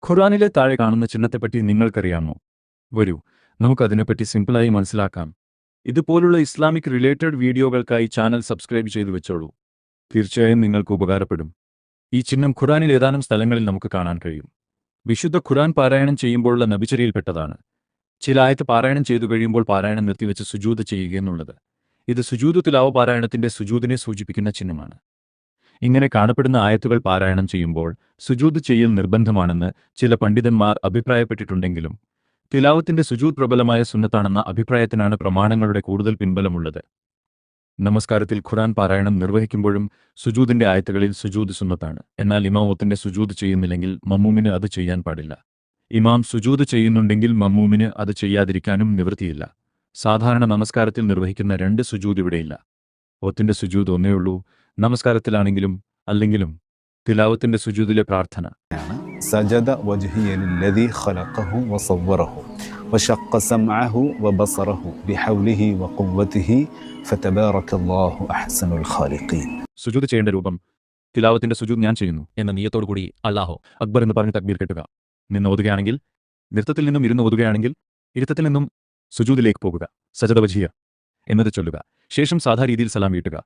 ഖുർആനിലെ താഴെ കാണുന്ന ചിഹ്നത്തെപ്പറ്റി നിങ്ങൾക്കറിയാമോ? വരൂ, നമുക്കതിനെപ്പറ്റി സിമ്പിളായി മനസ്സിലാക്കാം. ഇതുപോലുള്ള ഇസ്ലാമിക് റിലേറ്റഡ് വീഡിയോകൾക്കായി ചാനൽ സബ്സ്ക്രൈബ് ചെയ്തു വെച്ചോളൂ. തീർച്ചയായും നിങ്ങൾക്ക് ഉപകാരപ്പെടും. ഈ ചിഹ്നം ഖുർആനിൽ ഏതാനും സ്ഥലങ്ങളിൽ നമുക്ക് കാണാൻ കഴിയും. വിശുദ്ധ ഖുർആൻ പാരായണം ചെയ്യുമ്പോഴുള്ള നബിചര്യയിൽപ്പെട്ടതാണ്. ചില ആയത്ത് പാരായണം ചെയ്തു കഴിയുമ്പോൾ പാരായണം നിർത്തിവെച്ച് സുജൂദ് ചെയ്യുകയെന്നുള്ളത്. ഇത് സുജൂദ് തിലാവ പാരായണത്തിന്റെ സുജൂദിനെ സൂചിപ്പിക്കുന്ന ചിഹ്നമാണ്. ഇങ്ങനെ കാണപ്പെടുന്ന ആയത്തുകൾ പാരായണം ചെയ്യുമ്പോൾ സുജൂദ് ചെയ്യൽ നിർബന്ധമാണെന്ന് ചില പണ്ഡിതന്മാർ അഭിപ്രായപ്പെട്ടിട്ടുണ്ടെങ്കിലും തിലാവത്തിന്റെ സുജൂദ് പ്രബലമായ സുന്നത്താണെന്ന അഭിപ്രായത്തിനാണ് പ്രമാണങ്ങളുടെ കൂടുതൽ പിൻബലമുള്ളത്. നമസ്കാരത്തിൽ ഖുർആൻ പാരായണം നിർവഹിക്കുമ്പോഴും സുജൂദിന്റെ ആയത്തുകളിൽ സുജൂദ് സുന്നത്താണ്. എന്നാൽ ഇമാം ഓത്തിന്റെ സുജൂദ് ചെയ്യുന്നില്ലെങ്കിൽ മമ്മൂമിന് അത് ചെയ്യാൻ പാടില്ല. ഇമാം സുജൂദ് ചെയ്യുന്നുണ്ടെങ്കിൽ മമ്മൂമിന് അത് ചെയ്യാതിരിക്കാനും നിവൃത്തിയില്ല. സാധാരണ നമസ്കാരത്തിൽ നിർവഹിക്കുന്ന രണ്ട് സുജൂദ് ഇവിടെയില്ല. ഓത്തിന്റെ സുജൂദ് ഒന്നേയുള്ളൂ. നമസ്കാരത്തിലാണെങ്കിലും അല്ലെങ്കിലും തിലാവത്തിന്റെ സുജൂദിലെ പ്രാർത്ഥന സജദ വജ്ഹിയ ലില്ലദീ ഖലഖഹു വസവ്വറഹു വശഖ സമഅഹു വബസറഹു ബിഹൗലിഹി വഖുവ്വതിഹി ഫതബാറകല്ലാഹു അഹ്സനുൽ ഖാലിഖീൻ. സുജൂദ് ചെയ്യേണ്ട രൂപം: തിലാവത്തിന്റെ സുജൂദ് ഞാൻ ചെയ്യുന്നു എന്ന നിയ്യത്തോടു കൂടി അല്ലാഹു അക്ബർ എന്ന് പറഞ്ഞ് തക്ബീർ കെട്ടുക. നിന്ന് ഓതുകയാണെങ്കിൽ നൃത്തത്തിൽ നിന്നും ഇരുന്ന് ഓതുകയാണെങ്കിൽ ഇരുത്തത്തിൽ നിന്നും സുജൂദിലേക്ക് പോകുക. സജദ വജ്ഹിയ എന്നത് ചൊല്ലുക. ശേഷം സാധാ രീതിയിൽ സലാം വീട്ടുക.